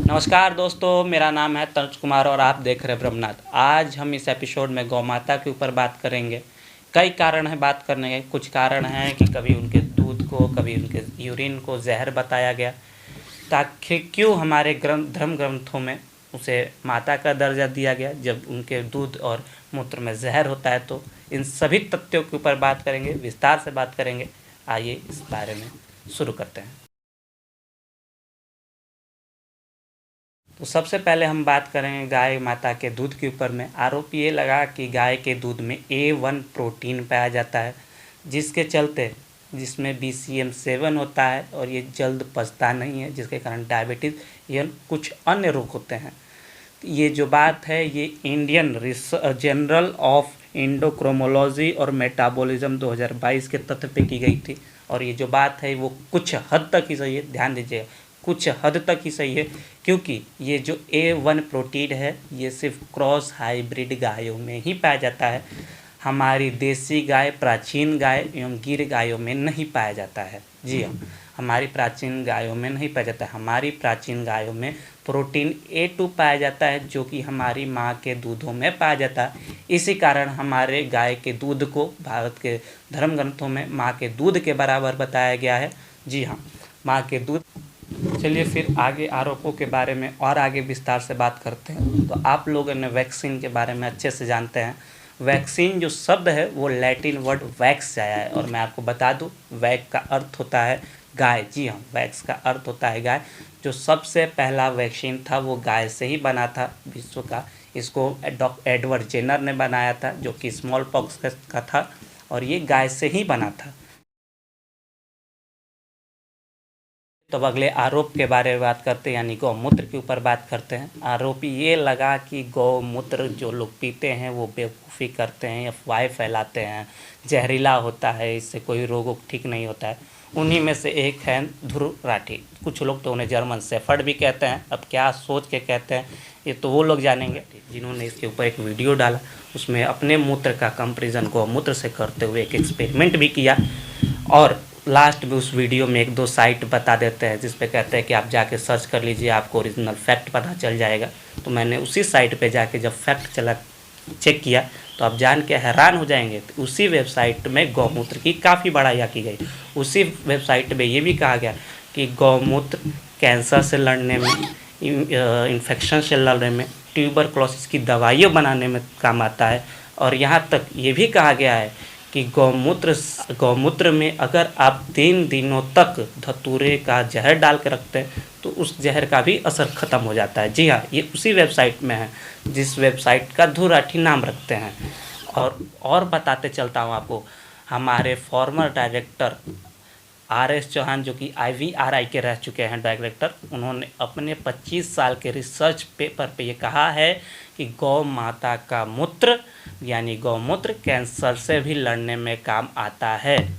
नमस्कार दोस्तों, मेरा नाम है तनुज कुमार और आप देख रहे हैं ब्रह्मनाथ। आज हम इस एपिसोड में गौ माता के ऊपर बात करेंगे। कई कारण हैं बात करने के। कुछ कारण हैं कि कभी उनके दूध को, कभी उनके यूरिन को जहर बताया गया, ताकि क्यों हमारे धर्म ग्रंथों में उसे माता का दर्जा दिया गया जब उनके दूध और मूत्र में जहर होता है। तो इन सभी तथ्यों के ऊपर बात करेंगे, विस्तार से बात करेंगे। आइए इस बारे में शुरू करते हैं। तो सबसे पहले हम बात करेंगे गाय माता के दूध के ऊपर में। आरोप ये लगा कि गाय के दूध में A1 प्रोटीन पाया जाता है, जिसके चलते जिसमें BCM7 होता है और ये जल्द पचता नहीं है, जिसके कारण डायबिटीज़ या कुछ अन्य रोग होते हैं। ये जो बात है ये इंडियन जर्नल ऑफ एंडोक्रोमोलॉजी और मेटाबॉलिज्म 2022 के तथ्य पे की गई थी। और ये जो बात है वो कुछ हद तक ही सही है, ध्यान दीजिएगा, कुछ हद तक ही सही है, क्योंकि ये जो A1 प्रोटीन है ये सिर्फ क्रॉस हाइब्रिड गायों में ही पाया जाता है। हमारी देसी गाय, प्राचीन गाय एवं गिर गायों में नहीं पाया जाता है। जी हाँ, हमारी प्राचीन गायों में नहीं पाया जाता है। हमारी प्राचीन गायों में प्रोटीन A2 पाया जाता है, जो कि हमारी माँ के दूधों में पाया जाता है। इसी कारण हमारे गाय के दूध को भारत के धर्म ग्रंथों में माँ के दूध के बराबर बताया गया है। जी हाँ, माँ के दूध। चलिए फिर आगे आरोपों के बारे में और आगे विस्तार से बात करते हैं। तो आप लोग ने वैक्सीन के बारे में अच्छे से जानते हैं। वैक्सीन जो शब्द है वो लैटिन वर्ड वैक्स से आया है, और मैं आपको बता दूं वैक का अर्थ होता है गाय। जी हाँ, वैक्स का अर्थ होता है गाय। जो सबसे पहला वैक्सीन था वो गाय से ही बना था विश्व का। इसको एडवर्ड जेनर ने बनाया था, जो कि स्मॉल पॉक्स का था, और ये गाय से ही बना था। तो अब अगले आरोप के बारे में बात करते हैं, यानी गौमूत्र के ऊपर बात करते हैं। आरोप ये लगा कि गौमूत्र जो लोग पीते हैं वो बेवकूफ़ी करते हैं, अफवाहें फैलाते हैं, जहरीला होता है, इससे कोई रोग ठीक नहीं होता है। उन्हीं में से एक है ध्रुव राठी। कुछ लोग तो उन्हें जर्मन शेफर्ड भी कहते हैं। अब क्या सोच के कहते हैं ये तो वो लोग जानेंगे, जिन्होंने इसके ऊपर एक वीडियो डाला। उसमें अपने मूत्र का कंपेरिजन गौमूत्र से करते हुए एक एक्सपेरिमेंट भी किया, और लास्ट में उस वीडियो में एक दो साइट बता देते हैं जिस पे कहते हैं कि आप जाके सर्च कर लीजिए, आपको ओरिजिनल फैक्ट पता चल जाएगा। तो मैंने उसी साइट पे जाके जब फैक्ट चेक किया तो आप जान के हैरान हो जाएंगे। तो उसी वेबसाइट में गौमूत्र की काफ़ी बढ़ाया की गई। उसी वेबसाइट में ये भी कहा गया कि गौमूत्र कैंसर से लड़ने में, इन्फेक्शन से लड़ने में, ट्यूबरक्लोसिस की दवाइयाँ बनाने में काम आता है। और यहाँ तक ये भी कहा गया है कि गौमूत्र में अगर आप 3 दिनों तक धतूरे का जहर डाल के रखते हैं तो उस जहर का भी असर ख़त्म हो जाता है। जी हाँ, ये उसी वेबसाइट में है जिस वेबसाइट का ध्रुव राठी नाम रखते हैं। और बताते चलता हूँ आपको, हमारे फॉर्मर डायरेक्टर RS चौहान, जो कि IVRI के रह चुके हैं डायरेक्टर, उन्होंने अपने 25 साल के रिसर्च पेपर पे ये कहा है कि गौ माता का मूत्र यानी गौमूत्र कैंसर से भी लड़ने में काम आता है।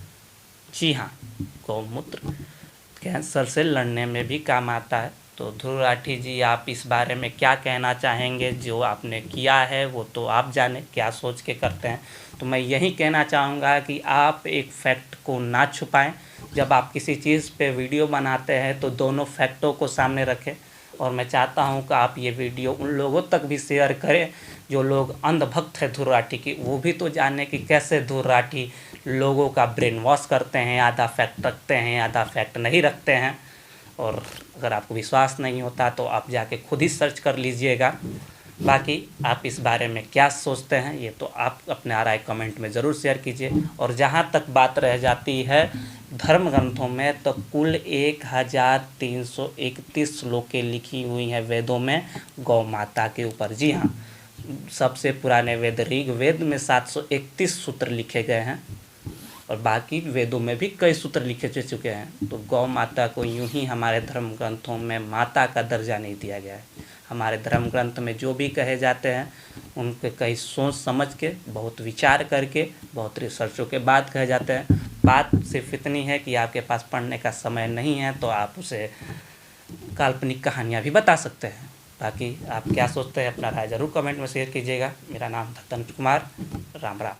जी हाँ, गौमूत्र कैंसर से लड़ने में भी काम आता है। तो ध्रुव राठी जी, आप इस बारे में क्या कहना चाहेंगे? जो आपने किया है वो तो आप जाने क्या सोच के करते हैं। तो मैं यही कहना चाहूँगा कि आप एक फैक्ट को ना छुपाएं। जब आप किसी चीज़ पे वीडियो बनाते हैं तो दोनों फैक्टों को सामने रखें। और मैं चाहता हूँ कि आप ये वीडियो उन लोगों तक भी शेयर करें जो लोग अंधभक्त है ध्रुव राठी की। वो भी तो जाने कि कैसे ध्रुव राठी लोगों का ब्रेन वॉश करते हैं, आधा फैक्ट रखते हैं, आधा फैक्ट नहीं रखते हैं। और अगर आपको विश्वास नहीं होता तो आप जाके खुद ही सर्च कर लीजिएगा। बाकी आप इस बारे में क्या सोचते हैं ये तो आप अपने राय कमेंट में ज़रूर शेयर कीजिए। और जहाँ तक बात रह जाती है धर्म ग्रंथों में, तो कुल 1331 श्लोकें लिखी हुई हैं वेदों में गौ माता के ऊपर। जी हाँ, सबसे पुराने वेद ऋग्वेद में 731 सूत्र लिखे गए हैं, और बाकी वेदों में भी कई सूत्र लिखे जा चुके हैं। तो गौ माता को यूं ही हमारे धर्म ग्रंथों में माता का दर्जा नहीं दिया गया है। हमारे धर्म ग्रंथ में जो भी कहे जाते हैं उनके कई सोच समझ के, बहुत विचार करके, बहुत रिसर्चों के बाद कहे जाते हैं। बात सिर्फ इतनी है कि आपके पास पढ़ने का समय नहीं है तो आप उसे काल्पनिक कहानियाँ भी बता सकते हैं। बाकी आप क्या सोचते हैं अपना राय ज़रूर कमेंट में शेयर कीजिएगा। मेरा नाम था तनुज कुमार। राम राम।